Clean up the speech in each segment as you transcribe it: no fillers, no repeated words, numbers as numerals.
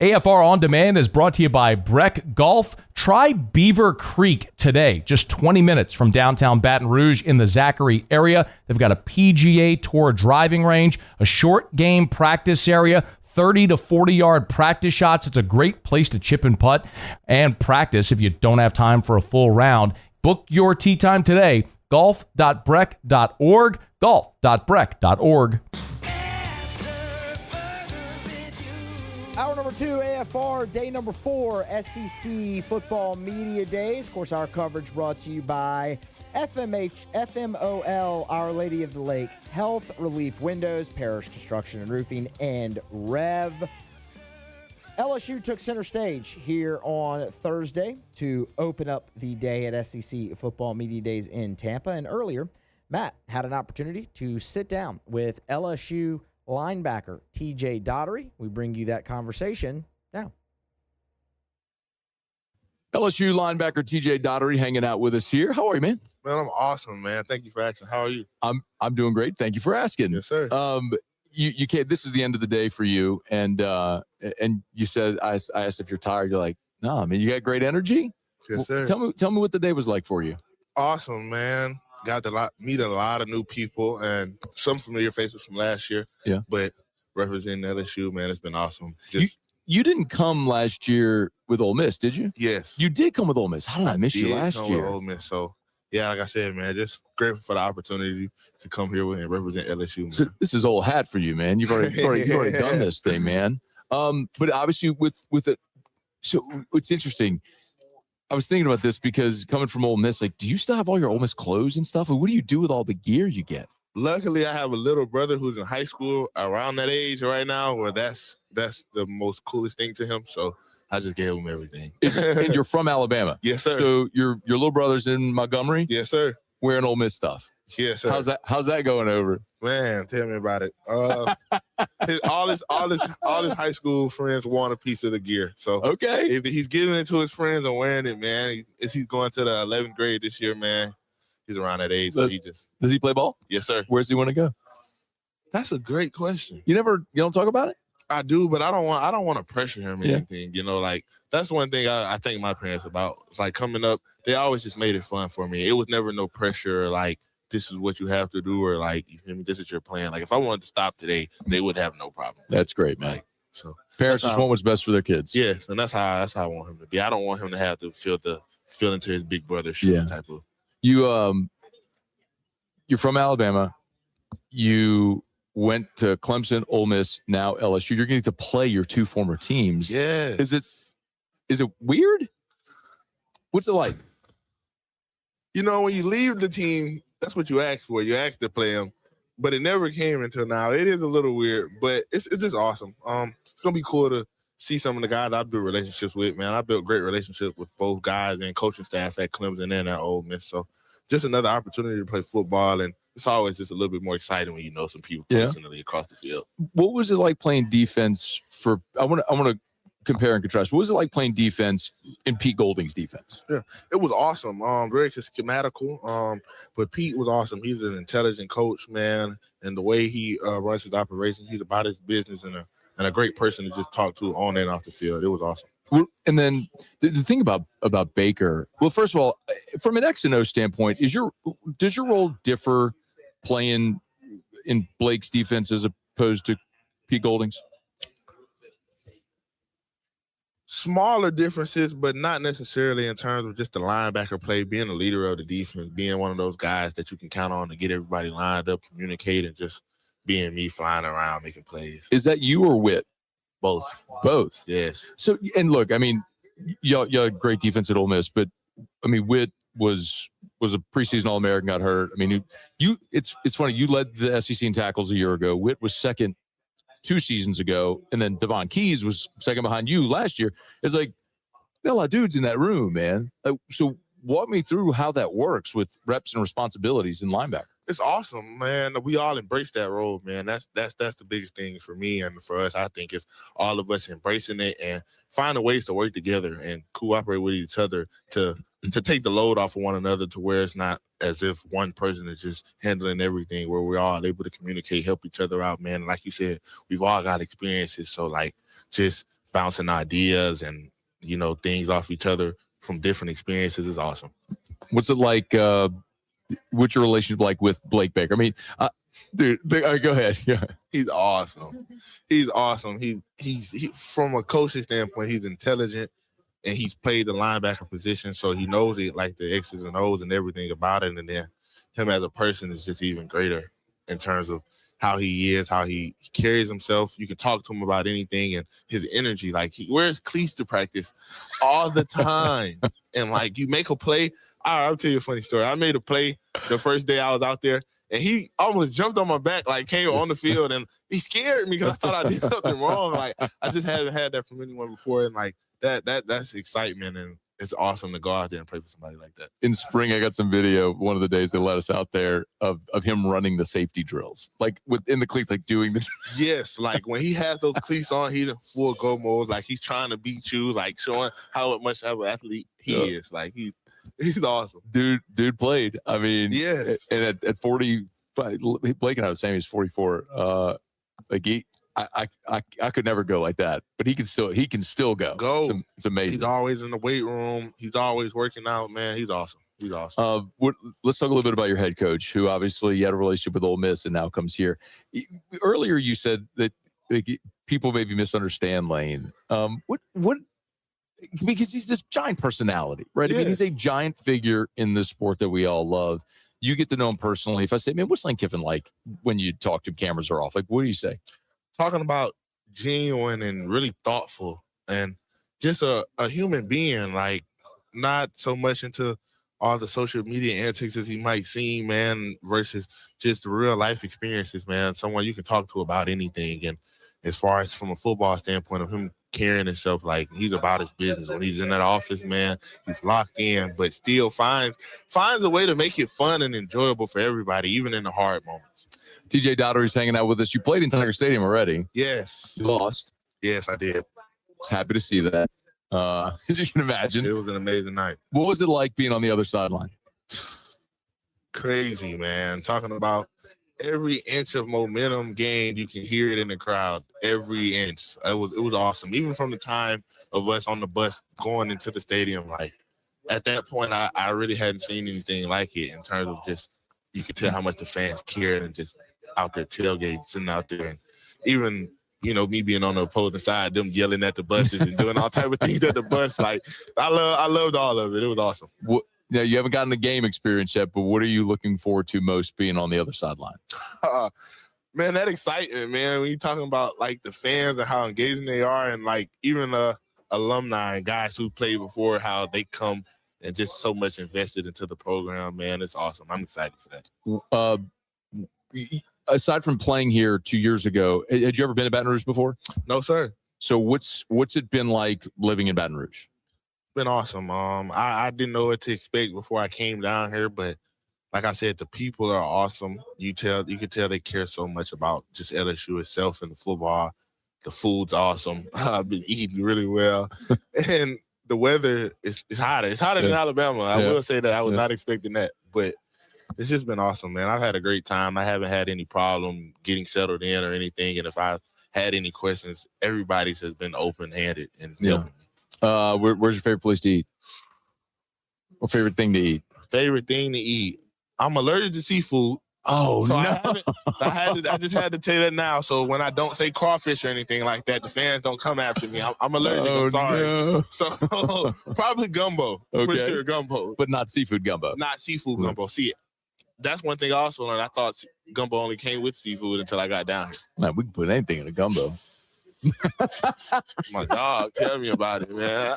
AFR On Demand is brought to you by Breck Golf. Try Beaver Creek today, just 20 minutes from downtown Baton Rouge in the Zachary area. They've got a PGA Tour driving range, a short game practice area, 30 to 40-yard practice shots. It's a great place to chip and putt and practice if you don't have time for a full round. Book your tee time today, golf.breck.org, golf.breck.org. Hour number 2, AFR, day number 4, SEC Football Media Days. Of course, our coverage brought to you by FMOL, Our Lady of the Lake, Health Relief Windows, Parish Construction and Roofing, and Rev. LSU took center stage here on Thursday to open up the day at SEC Football Media Days in Tampa. And earlier, Matt had an opportunity to sit down with LSU linebacker TJ Dottery. We bring you that conversation now. LSU linebacker TJ Dottery hanging out with us here. How are you, man? Man, I'm awesome, man. Thank you for asking. How are you? I'm doing great. Thank you for asking. Yes, sir. You can't. This is the end of the day for you, and you said I asked if you're tired. You're like, no, I mean, you got great energy. Yes, sir. Tell me what the day was like for you. Awesome, man. Got to meet a lot of new people and some familiar faces from last year. Yeah. But representing LSU, man, it's been awesome. You didn't come last year with Ole Miss, did you? Yes. You did come with Ole Miss. How did I miss you last year? With Ole Miss. So, yeah, like I said, man, just grateful for the opportunity to come here and represent LSU, man. So this is old hat for you, man. You've already done this thing, man. But obviously with it, so it's interesting. I was thinking about this because coming from Ole Miss, like, do you still have all your Ole Miss clothes and stuff? What do you do with all the gear you get? Luckily, I have a little brother who's in high school around that age right now, where that's the most coolest thing to him. So I just gave him everything. And you're from Alabama? Yes, sir. So your little brother's in Montgomery? Yes, sir. Wearing Ole Miss stuff? Yes, sir. How's that going over? Man, tell me about it. All his high school friends want a piece of the gear. So okay, if he's giving it to his friends and wearing it, man, he's going to the 11th grade this year, man. He's around that age. So does he play ball? Yes, sir. Where's he want to go? That's a great question. You don't talk about it? I do, but I don't want to pressure him or anything. You know, like that's one thing I thank my parents about. It's like coming up, they always just made it fun for me. It was never no pressure, like this is what you have to do, or like, you feel me, this is your plan. Like if I wanted to stop today, they would have no problem. That's great, man. Like, so parents just want what's best for their kids. Yes, and that's how I want him to be. I don't want him to have to feel into his big brother shoe type of. You're from Alabama. You went to Clemson, Ole Miss, now LSU. You're going to play your two former teams. Yeah. Is it weird? What's it like? You know, when you leave the team, that's what you asked for. You asked to play them, but it never came until now. It is a little weird, but it's just awesome. It's gonna be cool to see some of the guys I built relationships with. Man, I built great relationships with both guys and coaching staff at Clemson and at Ole Miss. So just another opportunity to play football, and it's always just a little bit more exciting when you know some people personally across the field. What was it like playing defense for? I want to compare and contrast. What was it like playing defense in Pete Golding's defense? Yeah, it was awesome. Very schematical. But Pete was awesome. He's an intelligent coach, man, and the way he runs his operation, he's about his business and a great person to just talk to on and off the field. It was awesome. And then the thing about Baker, well, first of all, from an X and O standpoint, does your role differ playing in Blake's defense as opposed to Pete Golding's? Smaller differences, but not necessarily in terms of just the linebacker play, being a leader of the defense, being one of those guys that you can count on to get everybody lined up, communicate, and just being me flying around making plays. Is that you or Witt? Both. Yes. So, and look, I mean, y'all had great defense at Ole Miss, but I mean, Witt was a preseason All-American, got hurt. I mean, it's funny. You led the SEC in tackles a year ago. Witt was second 2 seasons ago, and then Devon Keys was second behind you last year. It's like, there are a lot of dudes in that room, man. So walk me through how that works with reps and responsibilities in linebacker. It's awesome, man. We all embrace that role, man. That's the biggest thing for me and for us. I think is all of us embracing it and finding ways to work together and cooperate with each other to take the load off of one another, to where it's not as if one person is just handling everything, where we're all able to communicate, help each other out, man. And like you said, we've all got experiences. So like just bouncing ideas and, things off each other from different experiences is awesome. What's it like? What's your relationship like with Blake Baker? I mean, dude, go ahead. Yeah, he's awesome. He's awesome. He's from a coaching standpoint, he's intelligent, and he's played the linebacker position, so he knows it, like the X's and O's and everything about it. And then him as a person is just even greater in terms of how he is, how he carries himself. You can talk to him about anything, and his energy. Like, he wears cleats to practice all the time. And, like, you make a play. I'll tell you a funny story. I made a play the first day I was out there, and he almost jumped on my back, like came on the field, and he scared me because I thought I did something wrong. Like, I just haven't had that from anyone before, and like that's excitement, and it's awesome to go out there and play for somebody like that. In spring, I got some video one of the days they let us out there of him running the safety drills, like within the cleats, like doing the. Yes, like when he has those cleats on, he's in full go mode, like he's trying to beat you, like showing how much of an athlete he is. Like he's awesome. Dude played. I mean, yes. And at 45, Blake and I was saying he's 44. Like I could never go like that, but he can still go. It's amazing. He's always in the weight room. He's always working out, man. He's awesome. Let's talk a little bit about your head coach, who obviously you had a relationship with Ole Miss and now comes here. Earlier you said that people maybe misunderstand Lane. Because he's this giant personality, right? Yes. I mean, he's a giant figure in this sport that we all love. You get to know him personally. If I say, man, what's Lane Kiffin like when you talk to him, cameras are off? Like, what do you say? Talking about genuine and really thoughtful and just a human being, like not so much into all the social media antics as he might seem, man, versus just the real life experiences, man. Someone you can talk to about anything. And as far as from a football standpoint of him carrying himself, like he's about his business. When he's in that office, man, he's locked in, but still finds a way to make it fun and enjoyable for everybody, even in the hard moments. TJ Dottery's hanging out with us. You played in Tiger Stadium already. Yes. You lost. Yes, I did. Just happy to see that. As you can imagine. It was an amazing night. What was it like being on the other sideline? Crazy, man. Talking about every inch of momentum gained, you can hear it in the crowd. Every inch. It was awesome. Even from the time of us on the bus going into the stadium, like at that point, I really hadn't seen anything like it in terms of just, you could tell how much the fans cared and just out there tailgating, sitting out there, and even, me being on the opposing side, them yelling at the buses and doing all type of things at the bus. Like I loved all of it. It was awesome. Yeah, you haven't gotten the game experience yet, but what are you looking forward to most being on the other sideline? Man, that excitement, man. When you're talking about like the fans and how engaging they are, and like even alumni and guys who played before, how they come and just so much invested into the program, man, it's awesome. I'm excited for that. Aside from playing here 2 years ago, had you ever been to Baton Rouge before? No, sir. So what's it been like living in Baton Rouge? Been awesome. I didn't know what to expect before I came down here, but like I said, the people are awesome. You can tell they care so much about just LSU itself and the football. The food's awesome. I've been eating really well, and the weather is hotter. It's hotter than Alabama. I will say that. I was not expecting that, but it's just been awesome, man. I've had a great time. I haven't had any problem getting settled in or anything. And if I've had any questions, everybody's has been open-handed and helping me. Where's your favorite place to eat? Or favorite thing to eat? Favorite thing to eat? I'm allergic to seafood. Oh, so no. I just had to tell you that now. So when I don't say crawfish or anything like that, the fans don't come after me. I'm allergic. I'm sorry. No. So probably gumbo. Okay. For sure, gumbo. But not seafood gumbo. Not seafood gumbo. See, that's one thing I also learned. I thought gumbo only came with seafood until I got down here. Man, we can put anything in a gumbo. My dog, tell me about it, man.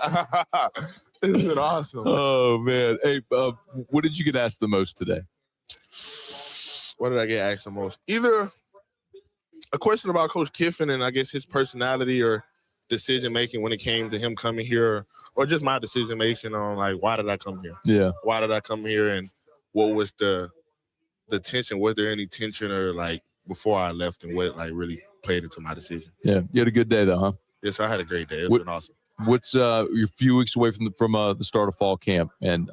It's been awesome. Oh, man. Hey, what did you get asked the most today? What did I get asked the most? Either a question about Coach Kiffin and I guess his personality or decision-making when it came to him coming here, or just my decision-making on, like, why did I come here? Yeah. Why did I come here, and what was the tension? Was there any tension or, like, before I left, and what, like, really played into my decision? Yeah. You had a good day, though, huh? Yes, I had a great day. It's been awesome. What's you're a few weeks away from the start of fall camp, and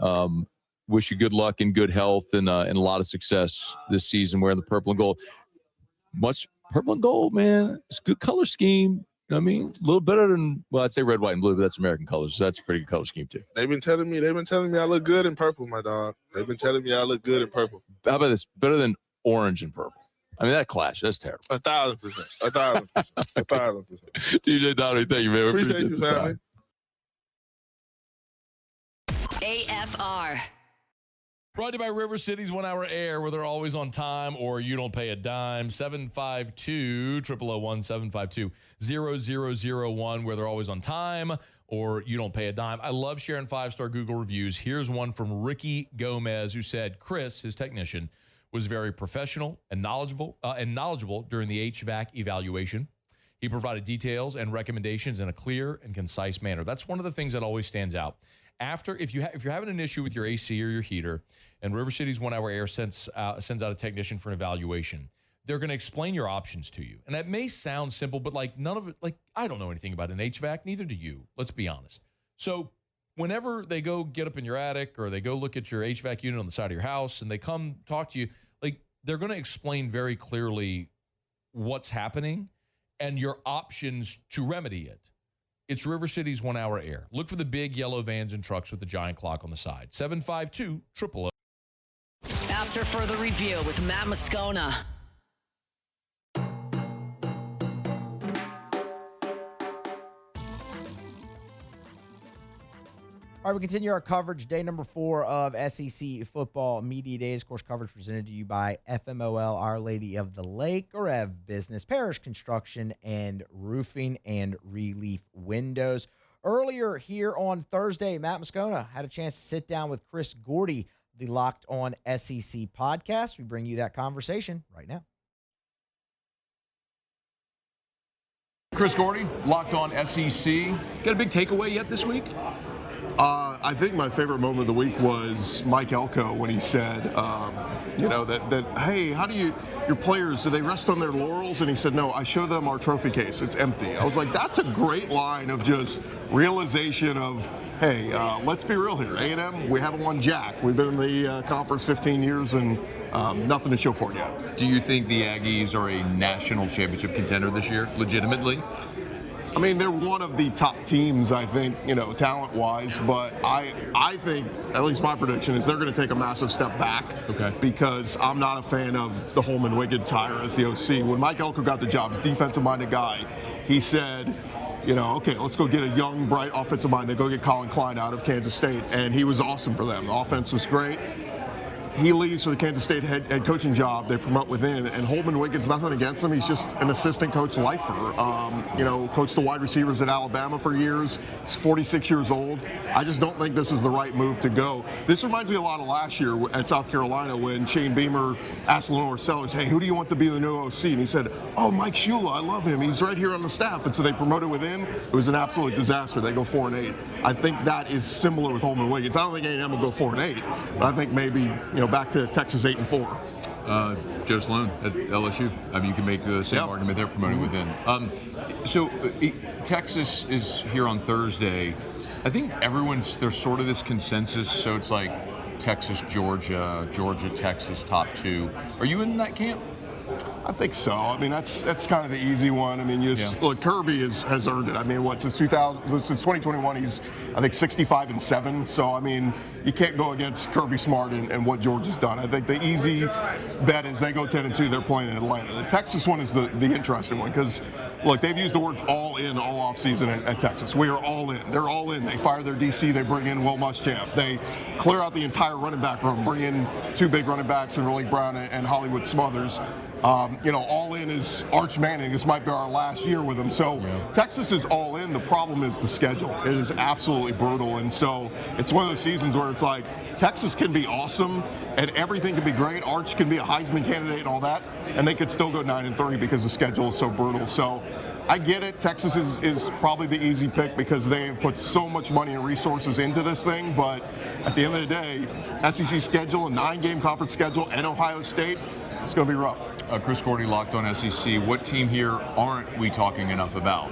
wish you good luck and good health and a lot of success this season wearing the purple and gold. Much purple and gold, man. It's a good color scheme. I mean, a little better than, well, I'd say red, white, and blue, but that's American colors. So that's a pretty good color scheme, too. They've been telling me I look good in purple, my dog. They've been telling me I look good in purple. How about this? Better than orange and purple. I mean, that clash. That's terrible. 1,000%. 1,000%. 1,000%. TJ Dottery, thank you, man. Appreciate you, family. AFR. Brought to you by River City's 1 Hour Air, where they're always on time or you don't pay a dime. 752-001, where they're always on time or you don't pay a dime. I love sharing 5-star Google reviews. Here's one from Ricky Gomez, who said Chris, his technician, was very professional and knowledgeable during the HVAC evaluation. He provided details and recommendations in a clear and concise manner. That's one of the things that always stands out. If you're having an issue with your AC or your heater, and River City's 1 Hour Air sends out a technician for an evaluation, they're going to explain your options to you. And that may sound simple, but none of it, I don't know anything about an HVAC, neither do you. Let's be honest. So whenever they go get up in your attic or they go look at your HVAC unit on the side of your house and they come talk to you, they're going to explain very clearly what's happening and your options to remedy it. It's River City's 1 Hour Air. Look for the big yellow vans and trucks with the giant clock on the side. 752-0000. After further review with Matt Moscona. All right, we continue our coverage. Day number 4 of SEC Football Media Days. Of course, coverage presented to you by FMOL, Our Lady of the Lake, or Rev Business, Parish Construction and Roofing and Relief Windows. Earlier here on Thursday, Matt Moscona had a chance to sit down with Chris Gordy, the Locked On SEC podcast. We bring you that conversation right now. Chris Gordy, Locked On SEC. Got a big takeaway yet this week? I think my favorite moment of the week was Mike Elko when he said, hey, how do your players, do they rest on their laurels? And he said, no, I show them our trophy case. It's empty. I was like, that's a great line of just realization of, hey, let's be real here. A&M, we haven't won jack. We've been in the conference 15 years and nothing to show for it yet. Do you think the Aggies are a national championship contender this year, legitimately? I mean, they're one of the top teams, I think, talent-wise, but I think, at least my prediction, is they're going to take a massive step back. Okay. Because I'm not a fan of the Holman Wiggins hire as the OC. When Mike Elko got the job, he's a defensive-minded guy, he said, okay, let's go get a young, bright offensive mind. They go get Colin Klein out of Kansas State, and he was awesome for them. The offense was great. He leaves for the Kansas State head coaching job. They promote within, and Holman Wiggins, nothing against him. He's just an assistant coach lifer. Coached the wide receivers at Alabama for years. He's 46 years old. I just don't think this is the right move to go. This reminds me a lot of last year at South Carolina when Shane Beamer asked Lenore Sellers, hey, who do you want to be the new OC? And he said, oh, Mike Shula, I love him. He's right here on the staff. And so they promoted within. It was an absolute disaster. They go 4-8. I think that is similar with Holman Wiggins. I don't think A&M will go 4-8, but I think maybe, back to Texas 8-4. Joe Sloan at LSU. I mean, you can make the same argument there, promoting within. So Texas is here on Thursday. I think there's sort of this consensus. So it's like Texas, Georgia, Texas, top 2. Are you in that camp? I think so. I mean, that's kind of the easy one. I mean, look, Kirby has earned it. I mean, since 2021, he's, I think, 65-7. So, I mean, you can't go against Kirby Smart and what Georgia's done. I think the easy bet is they go 10-2. They're playing in Atlanta. The Texas one is the interesting one because, look, they've used the words all in all offseason at Texas. We are all in. They're all in. They fire their DC. They bring in Will Muschamp. They clear out the entire running back room, bring in 2 big running backs in Raleigh Brown and Hollywood Smothers. All in is Arch Manning. This might be our last year with him. So Texas is all in. The problem is the schedule. It is absolutely brutal. And so it's one of those seasons where it's like Texas can be awesome and everything can be great. Arch can be a Heisman candidate and all that. And they could still go 9-3 because the schedule is so brutal. So I get it. Texas is probably the easy pick because they have put so much money and resources into this thing. But at the end of the day, SEC schedule, a 9-game conference schedule, and Ohio State, it's going to be rough. Chris Gordy, Locked On SEC. What team here aren't we talking enough about?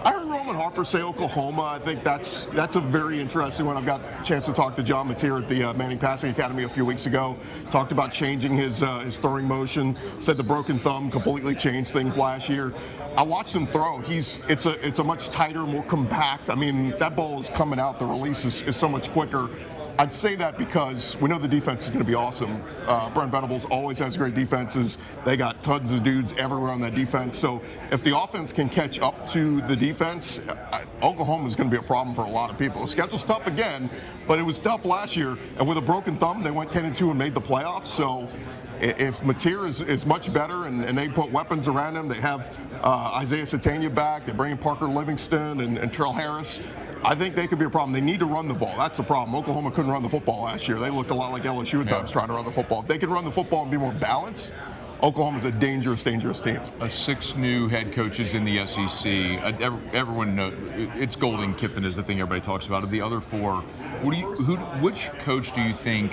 I heard Roman Harper say Oklahoma. I think that's a very interesting one. I've got a chance to talk to John Mateer at the Manning Passing Academy a few weeks ago. Talked about changing his throwing motion. Said the broken thumb completely changed things last year. I watched him throw. It's a much tighter, more compact. I mean, that ball is coming out. The release is so much quicker. I'd say that because we know the defense is going to be awesome. Brent Venables always has great defenses. They got tons of dudes everywhere on that defense. So if the offense can catch up to the defense, Oklahoma is going to be a problem for a lot of people. The schedule's tough again, but it was tough last year. And with a broken thumb, they went 10-2 and made the playoffs. So if Mateer is much better and they put weapons around him, they have Isaiah Satania back, they bring in Parker Livingston and Terrell Harris, I think they could be a problem. They need to run the ball. That's the problem. Oklahoma couldn't run the football last year. They looked a lot like LSU at times trying to run the football. If they can run the football and be more balanced, Oklahoma's a dangerous, dangerous team. 6 new head coaches in the SEC. Everyone knows it's Golden Kiffin is the thing everybody talks about. Of the other 4, which coach do you think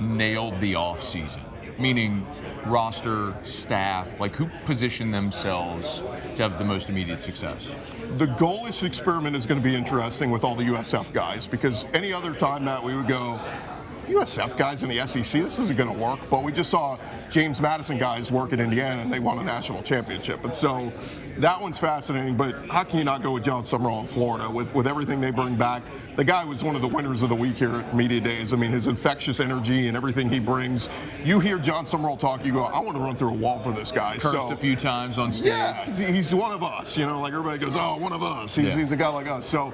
nailed the offseason? Meaning roster, staff, like who positioned themselves to have the most immediate success? The goalless experiment is going to be interesting with all the USF guys, because any other time that we would go, USF guys in the SEC, this isn't going to work. But we just saw James Madison guys work at Indiana, and they won a national championship. And so that one's fascinating. But how can you not go with John Summerall in Florida with everything they bring back? The guy was one of the winners of the week here at Media Days. I mean, his infectious energy and everything he brings. You hear John Summerall talk, you go, I want to run through a wall for this guy. Cursed a few times on stage. Yeah, he's one of us. Like everybody goes, oh, one of us. He's a guy like us. So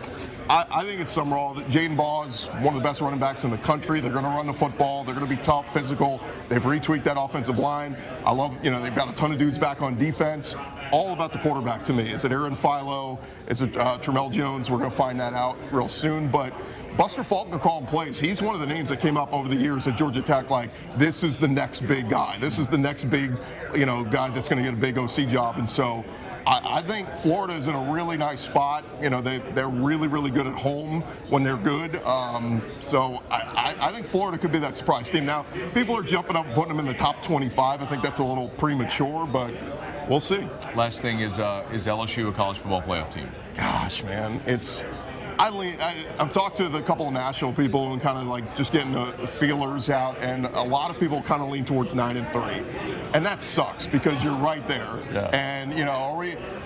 I think it's Summerall. Jaden Baugh is one of the best running backs in the country. They're going to run the football. They're going to be tough, physical. They've retweaked that offensive line. I love, they've got a ton of dudes back on defense. All about the quarterback to me. Is it Aaron Philo? Is it Tramel Jones? We're going to find that out real soon. But Buster Faulkner calling plays. He's one of the names that came up over the years at Georgia Tech. Like, this is the next big guy. This is the next big, guy that's going to get a big OC job. And so I think Florida is in a really nice spot. They're really, really good at home when they're good. So I think Florida could be that surprise team. Now, people are jumping up and putting them in the top 25. I think that's a little premature, but we'll see. Last thing is LSU a college football playoff team? Gosh, man, I've talked to a couple of national people and kind of like just getting the feelers out, and a lot of people kind of lean towards 9-3, and that sucks because you're right there. Yeah. And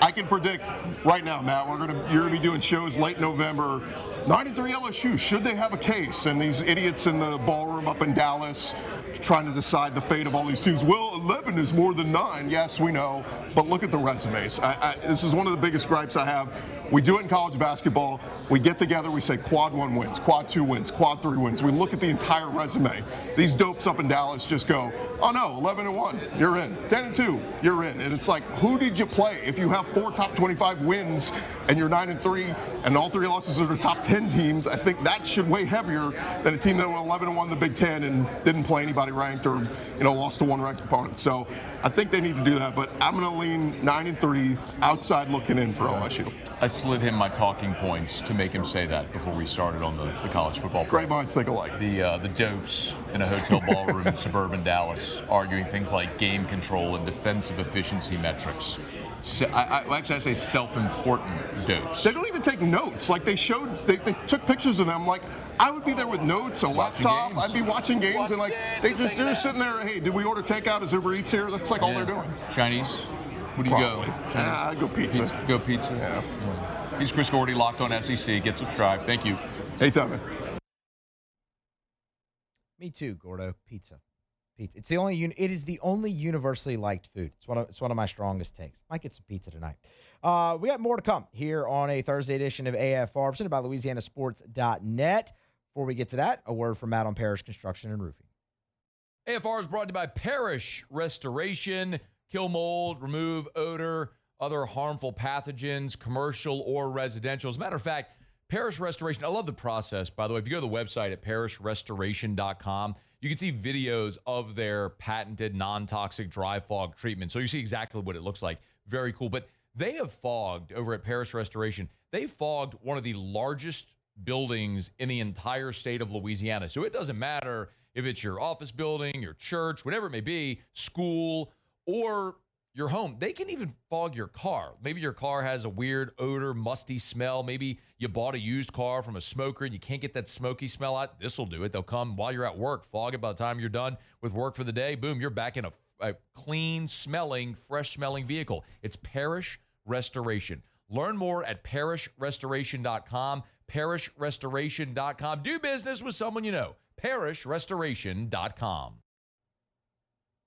I can predict right now, Matt, you're gonna be doing shows late November. 9-3 LSU, should they have a case? And these idiots in the ballroom up in Dallas trying to decide the fate of all these teams. Well, 11 is more than 9. Yes, we know, but look at the resumes. This is one of the biggest gripes I have. We do it in college basketball. We get together, we say quad 1 wins, quad 2 wins, quad 3 wins. We look at the entire resume. These dopes up in Dallas just go, oh no, 11-1, you're in. 10-2, you're in. And it's like, who did you play? If you have 4 top 25 wins and you're 9-3 and all 3 losses are the top 10 teams, I think that should weigh heavier than a team that went 11-1 in the Big Ten and didn't play anybody ranked or lost to one ranked opponent. So I think they need to do that, but I'm going to lean 9-3 outside looking in for LSU. I slid him my talking points to make him say that before we started on the college football. Great minds think alike. The dopes in a hotel ballroom in suburban Dallas arguing things like game control and defensive efficiency metrics. So I say self-important dopes. They don't even take notes. Like they took pictures of them. Like I would be there with notes, a laptop. I'd be watching games and they're just sitting there. Hey, did we order takeout? Is Uber Eats here? That's like all they're doing. Chinese. Where do you go? I'd go pizza. Go pizza. Yeah. He's Chris Gordy, locked on SEC. Get subscribed. Thank you. Hey, Tommy. Me too, Gordo. Pizza. It's the only. It is the only universally liked food. It's one of my strongest takes. Might get some pizza tonight. We got more to come here on a Thursday edition of AFR, presented by LouisianaSports.net. Before we get to that, a word from Matt on Parish Construction and Roofing. AFR is brought to you by Parish Restoration. Kill mold, remove odor, other harmful pathogens, commercial or residential. As a matter of fact, Parish Restoration, I love the process, by the way. If you go to the website at parishrestoration.com, you can see videos of their patented non-toxic dry fog treatment. So you see exactly what it looks like. Very cool. But they have fogged, over at Parish Restoration, they fogged one of the largest buildings in the entire state of Louisiana. So it doesn't matter if it's your office building, your church, whatever it may be, school, or your home. They can even fog your car. Maybe your car has a weird odor, musty smell. Maybe you bought a used car from a smoker and you can't get that smoky smell out. This will do it. They'll come while you're at work, fog it. By the time you're done with work for the day, boom, you're back in a clean-smelling, fresh-smelling vehicle. It's Parish Restoration. Learn more at parishrestoration.com. Parishrestoration.com. Do business with someone you know. Parishrestoration.com.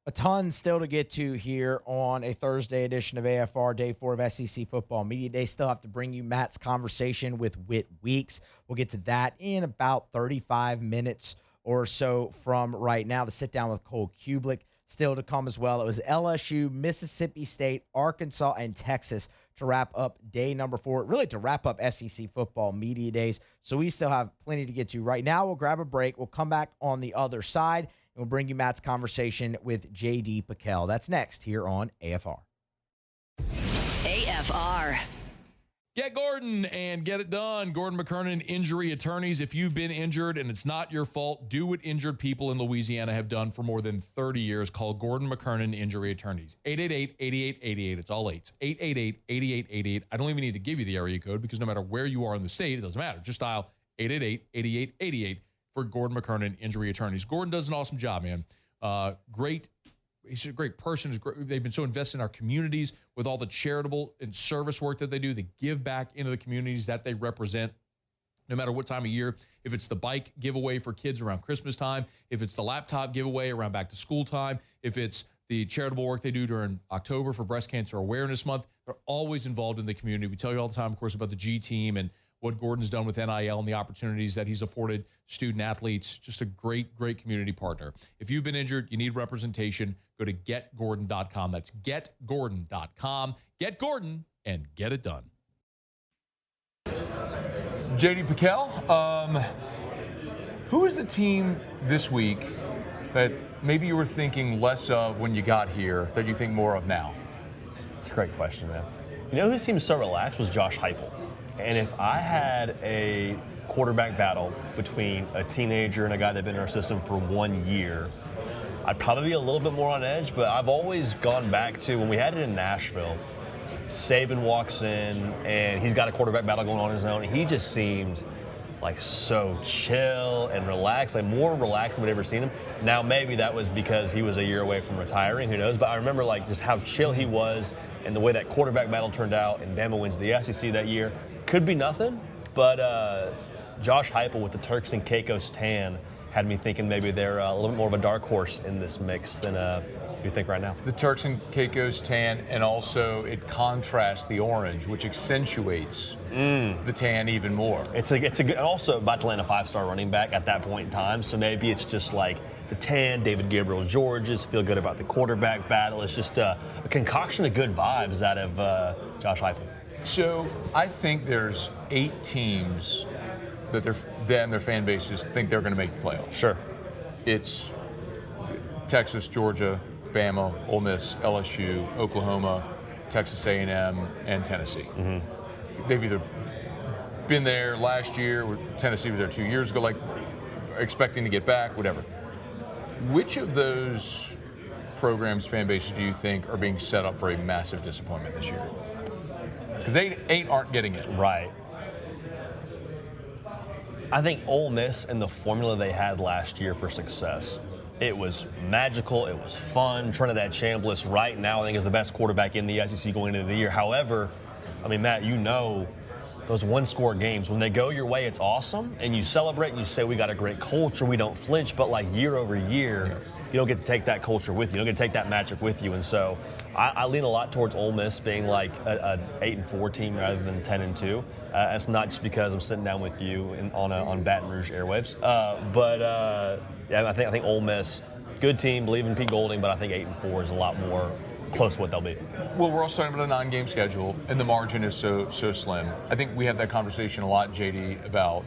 A ton still to get to here on a Thursday edition of AFR, Day 4 of SEC Football Media Day. Still have to bring you Matt's conversation with Whit Weeks. We'll get to that in about 35 minutes or so from right now. To sit down with Cole Kublik still to come as well. It was LSU, Mississippi State, Arkansas, and Texas to wrap up day number 4, really to wrap up SEC Football Media Days. So we still have plenty to get to. Right now, we'll grab a break. We'll come back on the other side. We'll bring you Matt's conversation with JD Pickell. That's next here on AFR. AFR. Get Gordon and get it done. Gordon McKernan Injury Attorneys. If you've been injured and it's not your fault, do what injured people in Louisiana have done for more than 30 years. Call Gordon McKernan Injury Attorneys. 888-8888. It's all 8s. 888-8888. I don't even need to give you the area code because no matter where you are in the state, it doesn't matter. Just dial 888-8888 for Gordon McKernan Injury Attorneys. Gordon does an awesome job, man. He's a great person. They've been so invested in our communities with all the charitable and service work that they do. They give back into the communities that they represent, no matter what time of year. If it's the bike giveaway for kids around Christmas time, if it's the laptop giveaway around back to school time, if it's the charitable work they do during October for Breast Cancer Awareness Month, they're always involved in the community. We tell you all the time, of course, about the G team and what Gordon's done with NIL and the opportunities that he's afforded student athletes. Just a great, great community partner. If you've been injured, you need representation, go to getgordon.com. That's getgordon.com. Get Gordon and get it done. JD Pickell, who is the team this week that maybe you were thinking less of when you got here that you think more of now? It's a great question, man. You know whose team was so relaxed was Josh Heupel. And if I had a quarterback battle between a teenager and a guy that's been in our system for 1 year, I'd probably be a little bit more on edge, but I've always gone back to when we had it in Nashville. Saban walks in, and he's got a quarterback battle going on his own. He just seemed like so chill and relaxed, like more relaxed than we'd ever seen him. Now, maybe that was because he was a year away from retiring, who knows? But I remember like just how chill he was and the way that quarterback battle turned out, and Bama wins the SEC that year. Could be nothing, but Josh Heupel with the Turks and Caicos tan had me thinking maybe they're a little bit more of a dark horse in this mix than you think right now. The Turks and Caicos tan, and also it contrasts the orange, which accentuates the tan even more. It's a good, also about to land a 5-star running back at that point in time, so maybe it's just like the tan, David Gabriel Georges, feel good about the quarterback battle. It's just a concoction of good vibes out of Josh Heupel. So I think there's 8 teams that their fan bases think they're going to make the playoffs. Sure. It's Texas, Georgia, Bama, Ole Miss, LSU, Oklahoma, Texas A&M, and Tennessee. Mm-hmm. They've either been there last year, or Tennessee was there 2 years ago, like expecting to get back, whatever. Which of those programs' fan bases do you think are being set up for a massive disappointment this year? Because eight aren't getting it. Right. I think Ole Miss and the formula they had last year for success, it was magical, it was fun. Trinidad Chambliss right now I think is the best quarterback in the SEC going into the year. However, I mean, Matt, you know those one-score games, when they go your way, it's awesome, and you celebrate and you say we got a great culture, we don't flinch, but like year over year, you don't get to take that culture with you, you don't get to take that magic with you, and so I lean a lot towards Ole Miss being like a 8-4 team rather than 10-2. It's not just because I'm sitting down with you on Baton Rouge airwaves, yeah, I think Ole Miss, good team, believe in Pete Golding, but I think 8-4 is a lot more close to what they'll be. Well, we're also talking about a 9-game schedule, and the margin is so slim. I think we have that conversation a lot, JD, about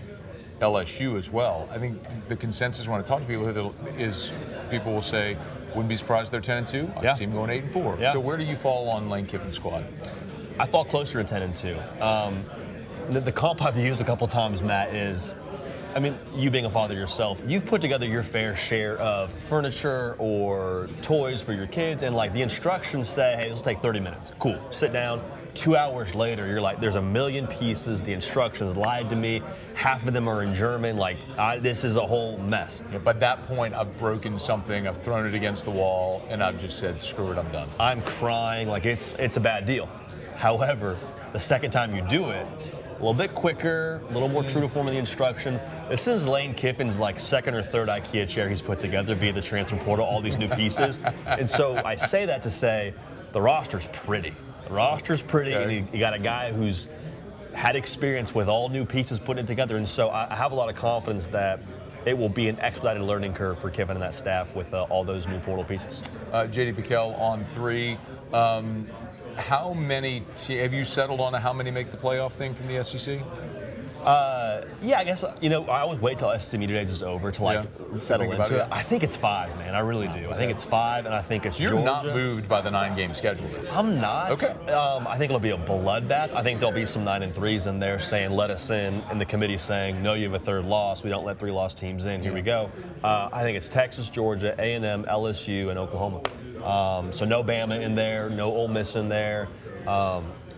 LSU as well. I think the consensus when I talk to people is people will say, wouldn't be surprised they're 10-2. Yeah. Team going 8-4. Yeah. So where do you fall on Lane Kiffin's squad? I fall closer to 10-2. The comp I've used a couple times, Matt, is I mean, you being a father yourself, you've put together your fair share of furniture or toys for your kids, and like the instructions say, hey, this will take 30 minutes. Cool, sit down. 2 hours later, you're like, there's a million pieces. The instructions lied to me. Half of them are in German. Like, this is a whole mess. Yeah, but at that point, I've broken something. I've thrown it against the wall, and I've just said, screw it, I'm done. I'm crying. Like, it's a bad deal. However, the second time you do it, a little bit quicker, a little more true to form of the instructions. This is Lane Kiffin's like second or third IKEA chair he's put together via the transfer portal, all these new pieces. And so I say that to say the roster's pretty. The roster's pretty, Okay. and you got a guy who's had experience with all new pieces putting it together. And so I have a lot of confidence that it will be an expedited learning curve for Kiffin and that staff with all those new portal pieces. JD Pickell on 3. How many have you settled on how many make the playoff thing from the SEC? Yeah, I guess, I always wait till SEC Media Days is over to settle Think about into it. it. I think it's 5, man. I really do. I think it's 5, and I think it's You're Georgia. not moved by the 9-game schedule. I'm not. Okay. I think it'll be a bloodbath. I think there'll be some 9-3s in there saying, let us in, and the committee saying, no, you have a third loss. We don't let 3 loss teams in. Here we go. I think it's Texas, Georgia, A&M, LSU, and Oklahoma. So no Bama in there, no Ole Miss in there.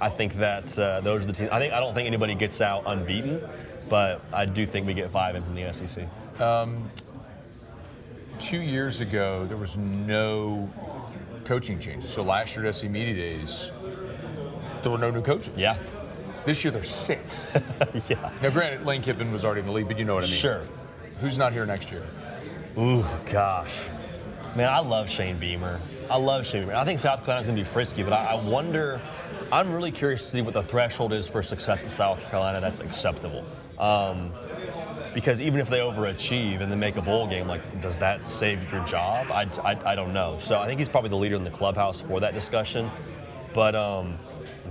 I think that those are the teams. I don't think anybody gets out unbeaten, but I do think we get 5 in from the SEC. 2 years ago, there was no coaching changes. So last year at SEC Media Days, there were no new coaches. Yeah. This year there's 6. Yeah. Now, granted, Lane Kiffin was already in the league, but you know what I mean. Sure. Who's not here next year? Ooh, gosh. Man, I love Shane Beamer. I think South Carolina's going to be frisky, but I wonder, I'm really curious to see what the threshold is for success at South Carolina that's acceptable. Because even if they overachieve and then make a bowl game, like, does that save your job? I don't know. So I think he's probably the leader in the clubhouse for that discussion. But,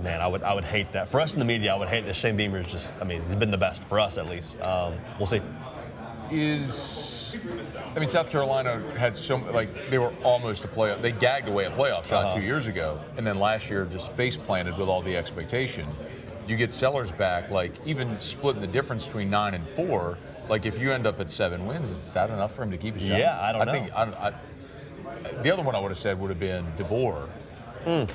man, I would hate that. For us in the media, I would hate that Shane Beamer is just, he's been the best for us at least. We'll see. South Carolina had they were almost a playoff. They gagged away a playoff shot 2 years ago, and then last year just face planted with all the expectation. You get Sellers back, even splitting the difference between 9 and 4. Like, if you end up at 7 wins, is that enough for him to keep his job? Yeah, I don't know. The other one I would have said would have been DeBoer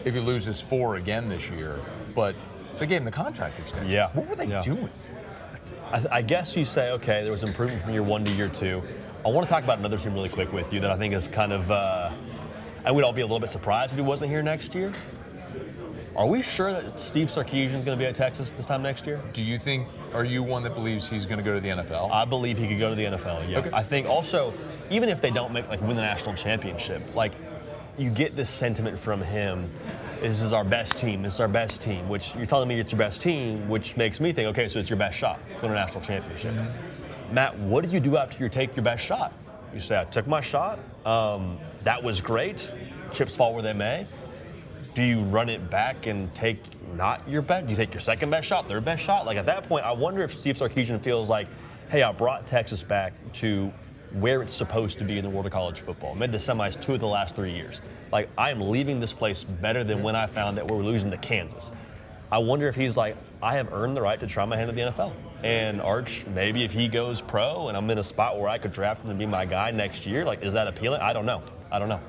if he loses 4 again this year. But they gave him the contract extension. Yeah. What were they doing? I guess you say, okay, there was improvement from year 1 to year 2. I want to talk about another team really quick with you that I think is kind of, and we'd all be a little bit surprised if he wasn't here next year. Are we sure that Steve Sarkisian is going to be at Texas this time next year? Are you one that believes he's going to go to the NFL? I believe he could go to the NFL, yeah. Okay. I think also, even if they don't win the national championship, you get this sentiment from him, this is our best team, which you're telling me it's your best team, which makes me think, okay, so it's your best shot to win a national championship. Mm-hmm. Matt, what do you do after you take your best shot? You say, I took my shot, that was great, chips fall where they may. Do you run it back and take not your best? Do you take your second best shot, third best shot? At that point, I wonder if Steve Sarkisian feels like, hey, I brought Texas back to where it's supposed to be in the world of college football. Made the semis 2 of the last 3 years. I am leaving this place better than when I found that we were losing to Kansas. I wonder if he's like, I have earned the right to try my hand at the NFL. And Arch, maybe if he goes pro and I'm in a spot where I could draft him to be my guy next year, is that appealing? I don't know.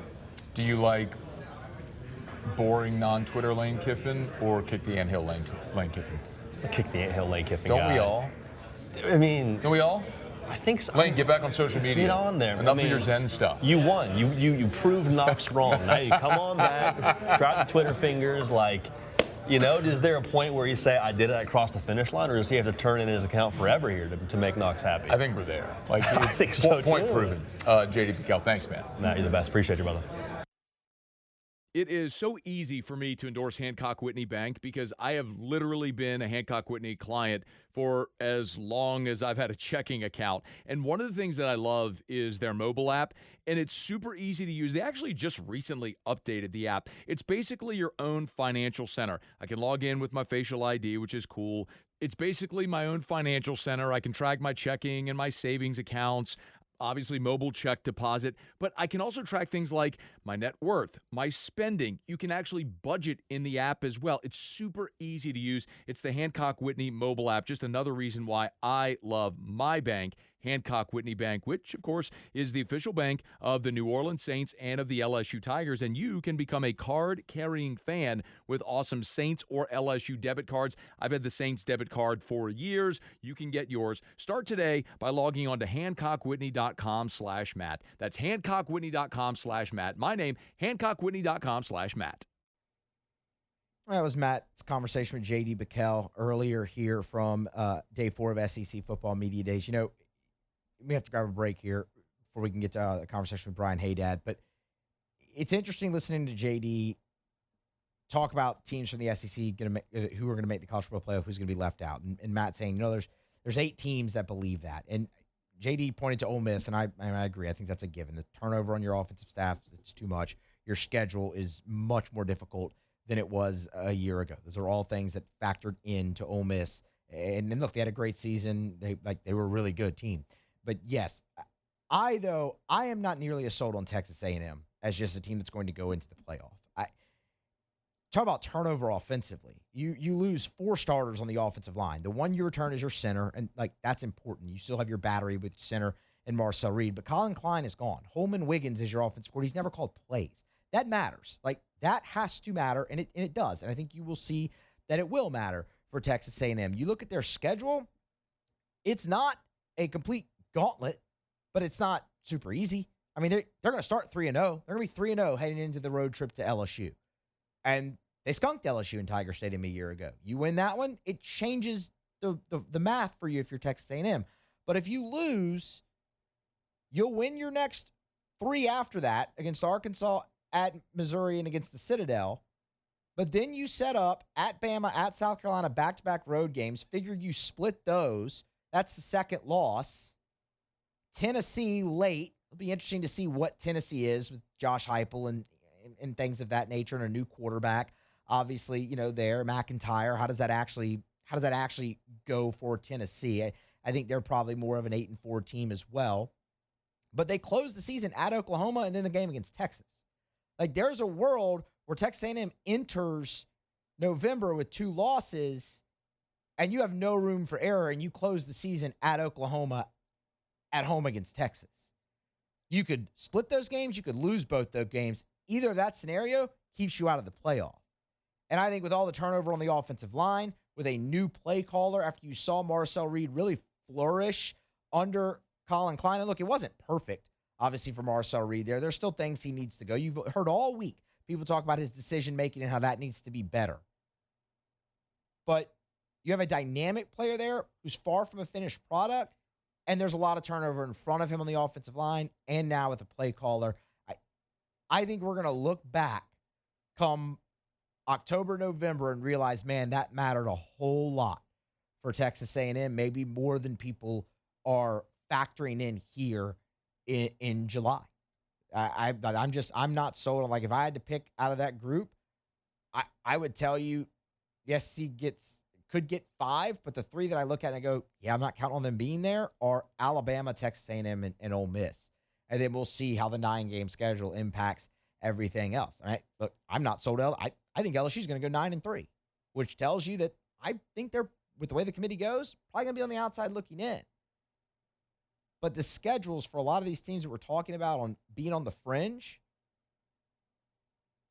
Do you like boring non-Twitter Lane Kiffin or kick the anthill Lane Kiffin? Kick the anthill Lane Kiffin Don't guy. we all? Don't we all? I think so. Lane, get back on social media. Get on there. Enough of your Zen stuff. You won. You proved Knox wrong. Now you come on back, drop the Twitter fingers. Is there a point where you say, I did it, I crossed the finish line, or does he have to turn in his account forever here to make Knox happy? I think we're there. I think so, point too. proven. JD Pickell, thanks, man. Matt, you're the best. Appreciate you, brother. It is so easy for me to endorse Hancock Whitney Bank because I have literally been a Hancock Whitney client for as long as I've had a checking account. And one of the things that I love is their mobile app, and it's super easy to use. They actually just recently updated the app. It's basically your own financial center. I can log in with my facial ID, which is cool. It's basically my own financial center. I can track my checking and my savings accounts. Obviously, mobile check deposit, but I can also track things like my net worth, my spending. You can actually budget in the app as well. It's super easy to use. It's the Hancock Whitney mobile app. Just another reason why I love my bank, Hancock Whitney Bank, which, of course, is the official bank of the New Orleans Saints and of the LSU Tigers. And you can become a card-carrying fan with awesome Saints or LSU debit cards. I've had the Saints debit card for years. You can get yours. Start today by logging on to HancockWhitney.com/Matt. That's HancockWhitney.com/Matt. My name, HancockWhitney.com/Matt. That was Matt's conversation with JD Pickell earlier here from day 4 of SEC Football Media Days. You know, we have to grab a break here before we can get to the conversation with Brian Haydad. But it's interesting listening to JD talk about teams from the SEC who are going to make the college football playoff, who's going to be left out. And Matt saying, you know, there's 8 teams that believe that. And JD pointed to Ole Miss, and I agree. I think that's a given. The turnover on your offensive staff, it's too much. Your schedule is much more difficult than it was a year ago. Those are all things that factored into Ole Miss. And then look, they had a great season. They were a really good team. But yes, I am not nearly as sold on Texas A&M as just a team that's going to go into the playoff. Talk about turnover offensively. You lose 4 starters on the offensive line. The one you return is your center, and that's important. You still have your battery with center and Marcel Reed, but Colin Klein is gone. Holman Wiggins is your offensive coordinator. He's never called plays. That matters. That has to matter, and it does. And I think you will see that it will matter for Texas A&M. You look at their schedule, it's not a complete gauntlet, but it's not super easy. I mean, they're going to start 3-0. They're going to be 3-0 heading into the road trip to LSU. And they skunked LSU in Tiger Stadium a year ago. You win that one, it changes the math for you if you're Texas A&M. But if you lose, you'll win your next 3 after that against Arkansas, at Missouri, and against the Citadel. But then you set up at Bama, at South Carolina, back-to-back road games. Figure you split those. That's the second loss. Tennessee late. It'll be interesting to see what Tennessee is with Josh Heupel and things of that nature, and a new quarterback. Obviously, there, McIntyre. How does that actually go for Tennessee? I think they're probably more of an 8-4 team as well. But they closed the season at Oklahoma and then the game against Texas. There's a world where Texas A&M enters November with 2 losses, and you have no room for error, and you close the season at Oklahoma at home against Texas. You could split those games. You could lose both those games. Either of that scenario keeps you out of the playoff. And I think with all the turnover on the offensive line, with a new play caller after you saw Marcel Reed really flourish under Colin Klein, and look, it wasn't perfect, obviously, for Marcel Reed there. There's still things he needs to go. You've heard all week people talk about his decision-making and how that needs to be better. But you have a dynamic player there who's far from a finished product, and there's a lot of turnover in front of him on the offensive line and now with a play caller. I think we're going to look back come October, November, and realize, man, that mattered a whole lot for Texas A&M, maybe more than people are factoring in here in July. I'm not sold on, if I had to pick out of that group, I would tell you, yes, he could get 5, but the 3 that I look at and I go, yeah, I'm not counting on them being there, are Alabama, Texas A&M, and Ole Miss. And then we'll see how the 9-game schedule impacts everything else. Look, I'm not sold out. I think LSU's going to go 9-3, which tells you that I think they're, with the way the committee goes, probably going to be on the outside looking in. But the schedules for a lot of these teams that we're talking about on being on the fringe,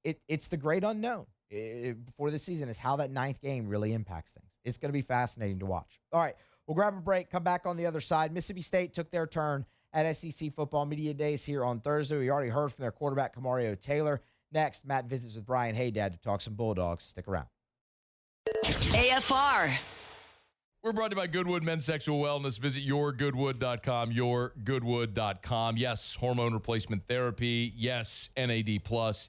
it's the great unknown before the season is how that 9th game really impacts things. It's going to be fascinating to watch. All right, we'll grab a break, come back on the other side. Mississippi State took their turn at SEC Football Media Days here on Thursday. We already heard from their quarterback, Kamario Taylor. Next, Matt visits with Brian Haydad to talk some Bulldogs. Stick around. AFR. We're brought to you by Goodwood Men's Sexual Wellness. Visit yourgoodwood.com, yourgoodwood.com. Yes, hormone replacement therapy. Yes, NAD+.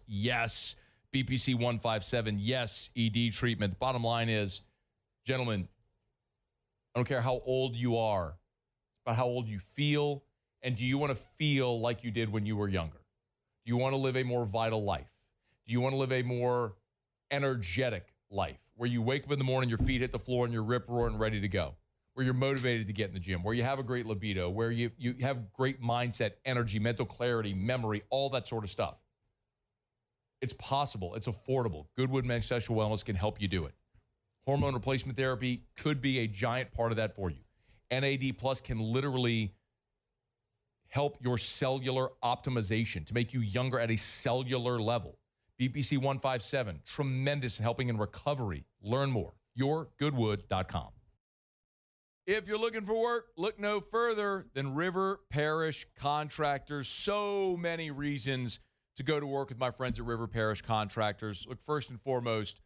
Yes, BPC 157. Yes, ED treatment. The bottom line is, gentlemen, I don't care how old you are. It's about how old you feel, and do you want to feel like you did when you were younger? Do you want to live a more vital life? Do you want to live a more energetic life where you wake up in the morning, your feet hit the floor, and you're rip-roaring ready to go, where you're motivated to get in the gym, where you have a great libido, where you have great mindset, energy, mental clarity, memory, all that sort of stuff? It's possible. It's affordable. Goodwood Men's Sexual Wellness can help you do it. Hormone replacement therapy could be a giant part of that for you. NAD Plus can literally help your cellular optimization to make you younger at a cellular level. BPC 157, tremendous in helping in recovery. Learn more. YourGoodwood.com. If you're looking for work, look no further than River Parish Contractors. So many reasons to go to work with my friends at River Parish Contractors. Look, first and foremost,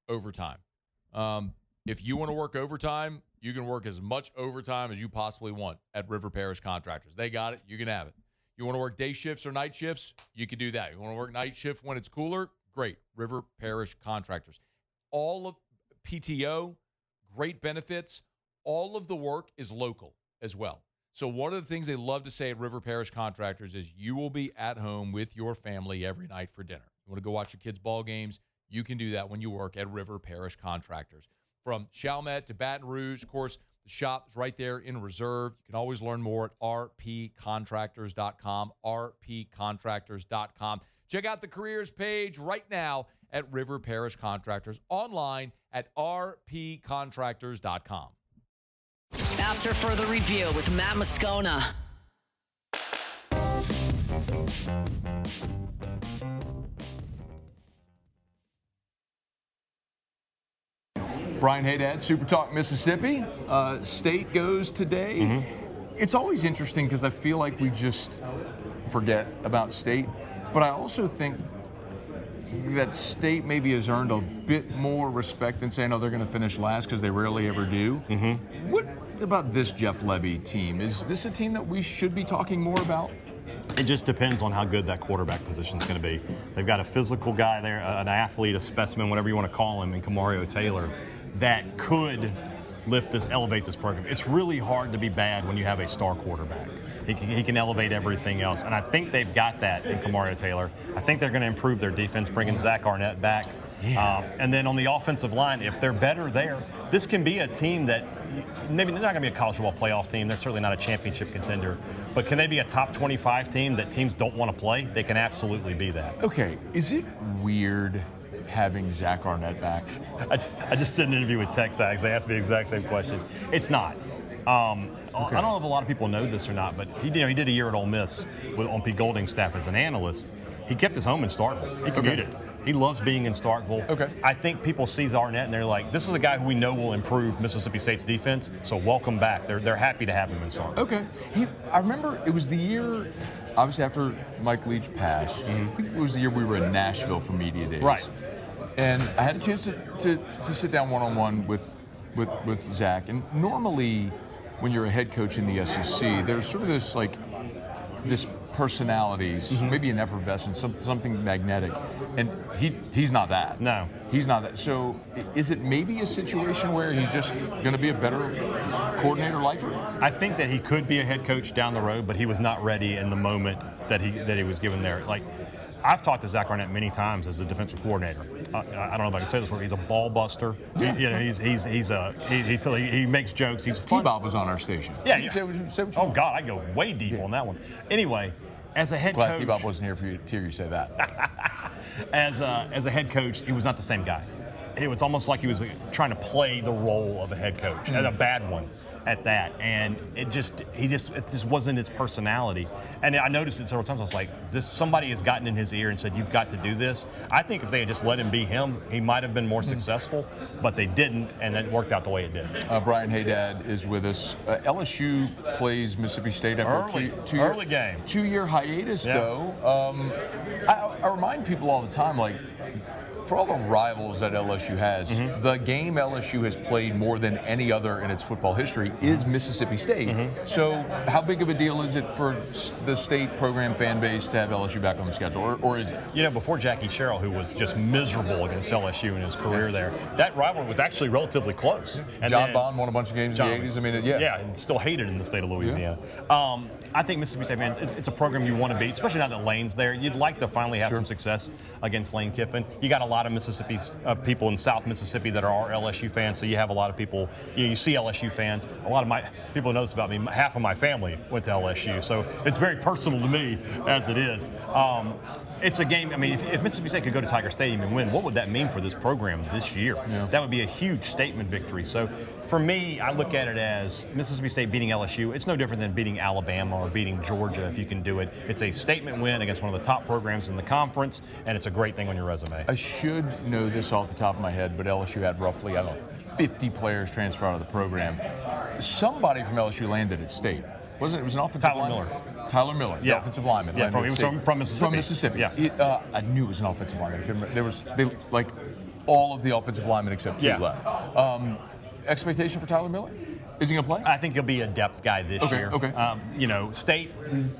overtime. If you want to work overtime, you can work as much overtime as you possibly want at River Parish Contractors. They got it. You can have it. You want to work day shifts or night shifts? You can do that. You want to work night shift when it's cooler? Great. River Parish Contractors. All of PTO, great benefits. All of the work is local as well. So one of the things they love to say at River Parish Contractors is you will be at home with your family every night for dinner. You want to go watch your kids' ball games? You can do that when you work at River Parish Contractors. From Chalmette to Baton Rouge, of course, the shop is right there in Reserve. You can always learn more at rpcontractors.com, rpcontractors.com. Check out the careers page right now at River Parish Contractors, online at rpcontractors.com. After further review with Matt Moscona. Brian Haydad, Super Talk Mississippi. State goes today. It's always interesting because I feel like we just forget about State, but I also think that State maybe has earned a bit more respect than saying, oh, they're going to finish last, because they rarely ever do. What about this Jeff Levy team? Is this a team that we should be talking more about? It just depends on how good that quarterback position is going to be. They've got a physical guy there, an athlete, a specimen, whatever you want to call him, in Kamario Taylor, that could elevate this program. It's really hard to be bad when you have a star quarterback. He can elevate everything else, and I think they've got that in Kamario Taylor. I think they're going to improve their defense, bringing Zach Arnett back. And then on the offensive line, if they're better there, this can be a team that maybe they're not going to be a college football playoff team. They're certainly not a championship contender. But can they be a top 25 team that teams don't want to play? They can absolutely be that. Okay, is it weird having Zach Arnett back? I just did an interview with Texags. They asked me the exact same question. It's not. I don't know if a lot of people know this or not, but he did a year at Ole Miss on Pete Golding's staff as an analyst. He kept his home in Starkville. He commuted. He loves being in Starkville. I think people see Arnett and they're like, this is a guy who we know will improve Mississippi State's defense, so welcome back. They're happy to have him in Starkville. I remember it was the year, obviously after Mike Leach passed, I think it was the year we were in Nashville for media days. Right. And I had a chance to sit down one-on-one with Zach. And normally when you're a head coach in the SEC, there's sort of this personalities, maybe an effervescence, something magnetic, and he's not that. No, he's not that. So is it maybe a situation where he's just going to be a better coordinator lifer? I think that he could be a head coach down the road, but he was not ready in the moment that he was given there. Like, I've talked to Zach Arnett many times as a defensive coordinator. I don't know if I can say this word. He's a ball buster. Yeah. He makes jokes. He's fun. T-Bob was on our station. Yeah. Say what you God, I go way deep on that one. Anyway, as a head coach, T-Bob wasn't here for you to hear you say that. As a head coach, he was not the same guy. It was almost like he was trying to play the role of a head coach, and a bad one at that, and it just wasn't his personality. And I noticed it several times. I was like, somebody has gotten in his ear and said, you've got to do this. I think if they had just let him be him, he might have been more successful, but they didn't, and it worked out the way it did. Brian Haydad is with us. LSU plays Mississippi State after early game. 2-year hiatus, though. I remind people all the time, like, for all the rivals that LSU has, the game LSU has played more than any other in its football history is Mississippi State. So how big of a deal is it for the state program fan base to have LSU back on the schedule, or is it? You know, before Jackie Sherrill, who was just miserable against LSU in his career there, that rivalry was actually relatively close. And John Bond won a bunch of games in the 80s. I mean, yeah, and still hated in the state of Louisiana. I think Mississippi State fans, it's a program you want to beat, especially now that Lane's there. You'd like to finally have some success against Lane Kiffin. You got a lot lot of Mississippi people in South Mississippi that are LSU fans, so you have a lot of people. You see LSU fans. A lot of my people know this about me. Half of my family went to LSU, so it's very personal to me as it is. It's a game. I mean, if Mississippi State could go to Tiger Stadium and win, what would that mean for this program this year? Yeah. That would be a huge statement victory. So for me, I look at it as Mississippi State beating LSU. It's no different than beating Alabama or beating Georgia if you can do it. It's a statement win against one of the top programs in the conference, and it's a great thing on your resume. I should know this off the top of my head, but LSU had roughly, 50 players transfer out of the program. Somebody from LSU landed at State. Wasn't it? It was an offensive lineman. Tyler Miller, the offensive lineman. Yeah, from Mississippi. From Mississippi. Yeah. I knew it was an offensive lineman. I couldn't remember. All of the offensive linemen except two left. Expectation for Tyler Miller? Is he going to play? I think he'll be a depth guy this year. Okay. State,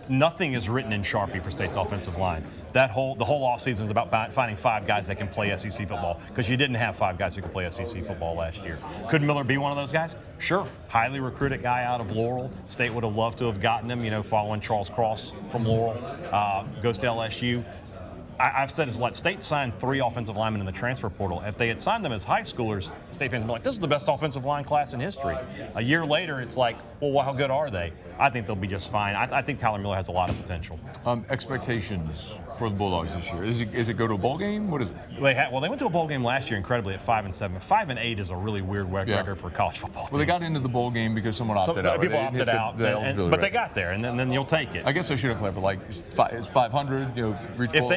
nothing is written in Sharpie for State's offensive line. The whole offseason is about finding 5 guys that can play SEC football, because you didn't have 5 guys who could play SEC football last year. Could Miller be one of those guys? Sure. Highly recruited guy out of Laurel. State would have loved to have gotten him, following Charles Cross from Laurel. Goes to LSU. I've said it's like State signed 3 offensive linemen in the transfer portal. If they had signed them as high schoolers, State fans would be like, this is the best offensive line class in history. A year later, it's like, well, how good are they? I think they'll be just fine. I think Tyler Miller has a lot of potential. Expectations for the Bulldogs this year? Is it go to a bowl game? What is it? They went to a bowl game last year, incredibly, at 5-7. 5-8 is a really weird record for a college football team. Well, they got into the bowl game because someone opted out. People opted out, but they got there, and then you'll take it. I guess I should have played for 500. Reach bowl.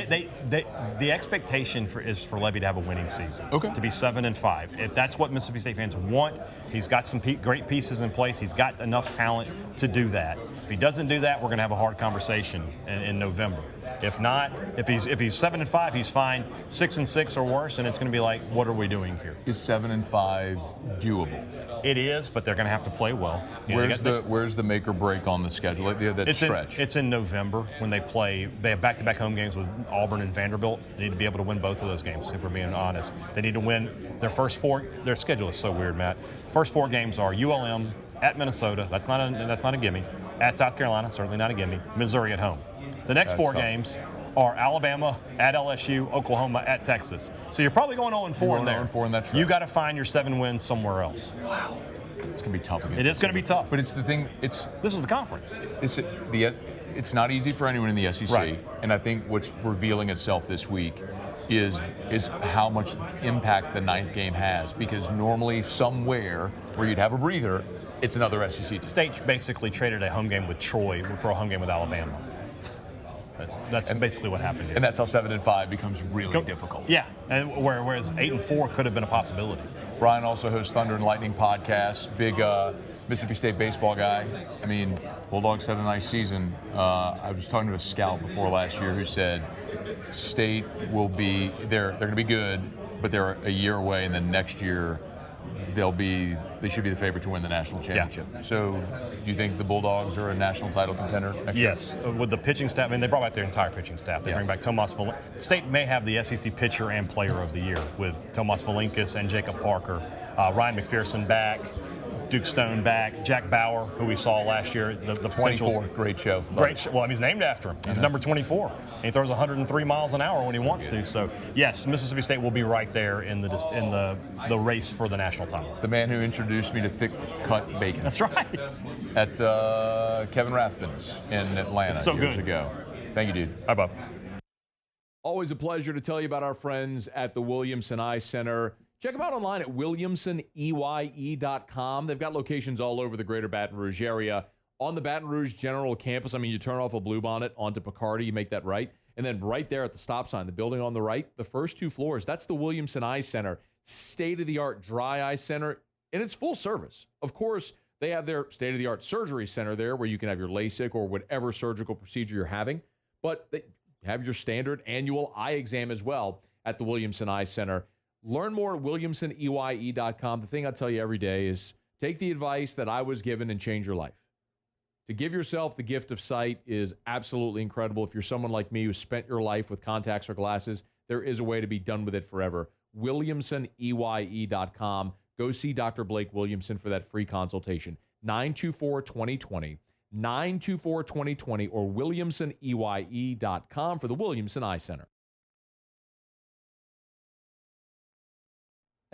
The expectation is for Levy to have a winning season. Okay. To be 7-5. If that's what Mississippi State fans want, he's got some great pieces in place. He's got enough talent to do that. If he doesn't do that, we're going to have a hard conversation in November. If not, if he's 7-5, he's fine. 6-6 or worse, and it's going to be like, what are we doing here? Is 7-5 doable? It is, but they're going to have to play well. Where's the make or break on the schedule? That stretch. It's in November when they play. They have back-to-back home games with Auburn and Vanderbilt. They need to be able to win both of those games, if we're being honest. They need to win their first 4. Their schedule is so weird, Matt. First 4 games are ULM, at Minnesota. That's not a gimme. At South Carolina, certainly not a gimme. Missouri at home. The next 4 games are Alabama, at LSU, Oklahoma, at Texas. So you're probably going 0-4 in there. 0-4 in that stretch. You got to find your 7 wins somewhere else. Wow. It's going to be tough. It is going to be tough. But it's the thing. This is the conference. It's not easy for anyone in the SEC. Right. And I think what's revealing itself this week is how much impact the 9th game has. Because normally somewhere where you'd have a breather, it's another SEC team. State basically traded a home game with Troy for a home game with Alabama. That's basically what happened here. And that's how 7-5 becomes really difficult. Yeah, and whereas 8-4 could have been a possibility. Brian also hosts Thunder and Lightning podcasts. Big Mississippi State baseball guy. I mean, Bulldogs had a nice season. I was talking to a scout before last year who said State will be they're going to be good, but they're a year away, and then next year they should be the favorite to win the national championship. Yeah. So do you think the Bulldogs are a national title contender next year? Yes. With the pitching staff, I mean, they brought back their entire pitching staff. They bring back Tomas Valinkis. State may have the SEC pitcher and player of the year with Tomas Valinkis and Jacob Parker. Ryan McPherson back. Duke Stone back, Jack Bauer, who we saw last year. The 24, great show. Great show. Well, I mean, he's named after him. He's number 24. And he throws 103 miles an hour when he wants to. So, yes, Mississippi State will be right there in the race for the national title. The man who introduced me to thick-cut bacon. That's right. At Kevin Rathbun's in Atlanta years ago. Thank you, dude. Bye, Bob. Always a pleasure to tell you about our friends at the Williamson Eye Center. Check them out online at williamsoneye.com. They've got locations all over the greater Baton Rouge area. On the Baton Rouge General Campus, I mean, you turn off a Bluebonnet onto Picardy, you make that right. And then right there at the stop sign, the building on the right, the first 2 floors, that's the Williamson Eye Center. State-of-the-art dry eye center, and it's full service. Of course, they have their state-of-the-art surgery center there where you can have your LASIK or whatever surgical procedure you're having. But they have your standard annual eye exam as well at the Williamson Eye Center. Learn more at williamsoneye.com. The thing I tell you every day is take the advice that I was given and change your life. To give yourself the gift of sight is absolutely incredible. If you're someone like me who spent your life with contacts or glasses, there is a way to be done with it forever. williamsoneye.com. Go see Dr. Blake Williamson for that free consultation. 924-2020, 924-2020, or williamsoneye.com for the Williamson Eye Center.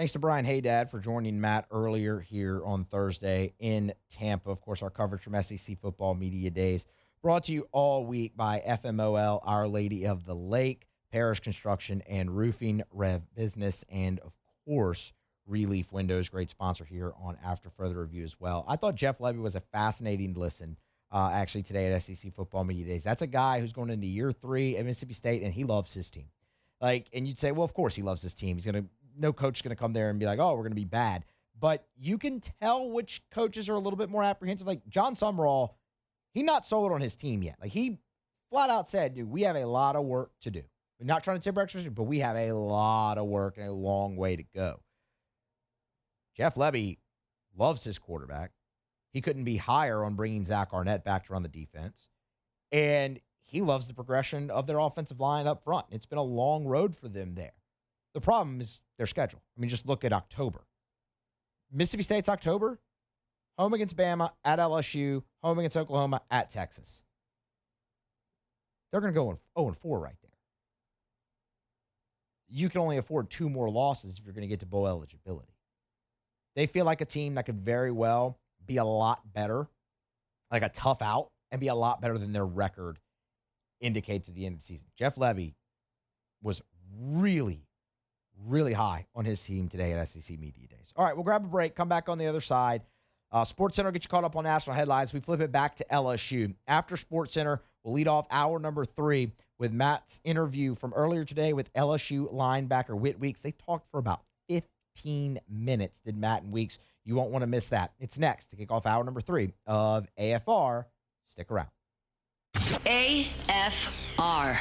Thanks to Brian Haydad for joining Matt earlier here on Thursday in Tampa. Of course, our coverage from SEC Football Media Days brought to you all week by FMOL, Our Lady of the Lake, Parish Construction and Roofing, Rev Business, and, of course, Relief Windows, great sponsor here on After Further Review as well. I thought Jeff Levy was a fascinating listen, actually, today at SEC Football Media Days. That's a guy who's going into year 3 at Mississippi State, and he loves his team. And you'd say, well, of course he loves his team. No coach is going to come there and be like, oh, we're going to be bad. But you can tell which coaches are a little bit more apprehensive. Like John Summerall, he's not sold on his team yet. Like he flat out said, dude, we have a lot of work to do. We're not trying to temper expectations, but we have a lot of work and a long way to go. Jeff Levy loves his quarterback. He couldn't be higher on bringing Zach Arnett back to run the defense. And he loves the progression of their offensive line up front. It's been a long road for them there. The problem is their schedule. I mean, just look at October. Mississippi State's October, home against Bama, at LSU, home against Oklahoma, at Texas. They're going to go 0-4 right there. You can only afford 2 more losses if you're going to get to bowl eligibility. They feel like a team that could very well be a lot better, like a tough out, and be a lot better than their record indicates at the end of the season. Jeff Levy was really high on his team today at SEC Media Days. All right, we'll grab a break, come back on the other side. SportsCenter get you caught up on national headlines. We flip it back to LSU. After SportsCenter, we'll lead off hour number 3 with Matt's interview from earlier today with LSU linebacker Whit Weeks. They talked for about 15 minutes, did Matt and Weeks. You won't want to miss that. It's next to kick off hour number 3 of AFR. Stick around. AFR.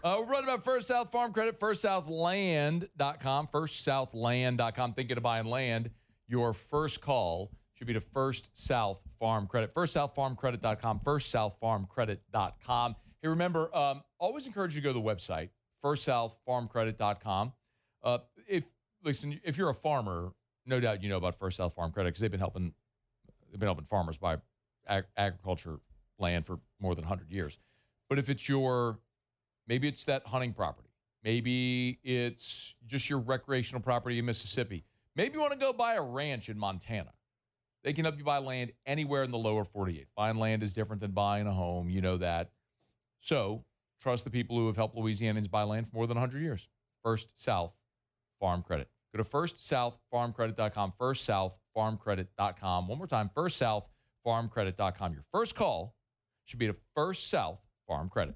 We're running about First South Farm Credit, firstsouthland.com, firstsouthland.com. Thinking of buying land, your first call should be to First South Farm Credit, firstsouthfarmcredit.com, firstsouthfarmcredit.com. Hey, remember, always encourage you to go to the website, firstsouthfarmcredit.com. If you're a farmer, no doubt you know about First South Farm Credit because they've been helping farmers buy agriculture land for more than 100 years. But if it's maybe it's that hunting property. Maybe it's just your recreational property in Mississippi. Maybe you want to go buy a ranch in Montana. They can help you buy land anywhere in the lower 48. Buying land is different than buying a home. You know that. So trust the people who have helped Louisianans buy land for more than 100 years. First South Farm Credit. Go to firstsouthfarmcredit.com, firstsouthfarmcredit.com. One more time, firstsouthfarmcredit.com. Your first call should be to First South Farm Credit.